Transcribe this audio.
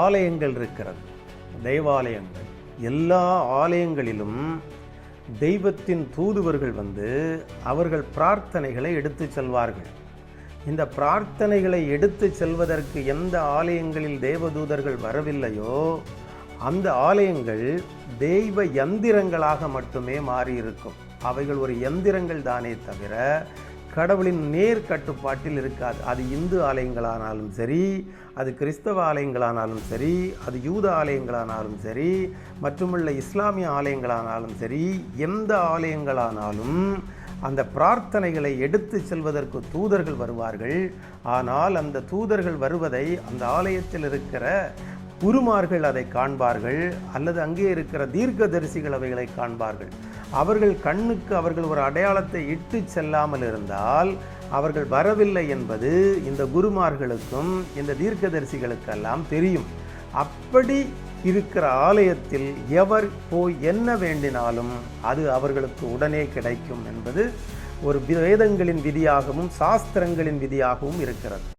ஆலயங்கள் இருக்கிறது, தெய்வாலயங்கள். எல்லா ஆலயங்களிலும் தெய்வத்தின் தூதுவர்கள் வந்து அவர்கள் பிரார்த்தனைகளை எடுத்து செல்வார்கள். இந்த பிரார்த்தனைகளை எடுத்து செல்வதற்கு எந்த ஆலயங்களில் தேவதூதர்கள் வரவில்லையோ அந்த ஆலயங்கள் தெய்வ யந்திரங்களாக மட்டுமே மாறியிருக்கும். அவைகள் ஒரு யந்திரங்கள் தானே தவிர கடவுளின் நேர் கட்டுப்பாட்டில் இருக்காது. அது இந்து ஆலயங்களானாலும் சரி, அது கிறிஸ்தவ ஆலயங்களானாலும் சரி, அது யூத ஆலயங்களானாலும் சரி, மற்றுமுள்ள இஸ்லாமிய ஆலயங்களானாலும் சரி, எந்த ஆலயங்களானாலும் அந்த பிரார்த்தனைகளை எடுத்து செல்வதற்கு தூதர்கள் வருவார்கள். ஆனால் அந்த தூதர்கள் வருவதை அந்த ஆலயத்தில் இருக்கிற குருமார்கள் அதை காண்பார்கள், அல்லது அங்கே இருக்கிற தீர்க்கதரிசிகள் அவைகளை காண்பார்கள். அவர்கள் கண்ணுக்கு அவர்கள் ஒரு அடையாளத்தை இட்டு செல்லாமல் இருந்தால் அவர்கள் வரவில்லை என்பது இந்த குருமார்களுக்கும் இந்த தீர்க்கதரிசிகளுக்கெல்லாம் தெரியும். அப்படி இருக்கிற ஆலயத்தில் எவர் போய் என்ன வேண்டினாலும் அது அவர்களுக்கு உடனே கிடைக்கும் என்பது ஒரு வேதங்களின் விதியாகவும் சாஸ்திரங்களின் விதியாகவும் இருக்கிறது.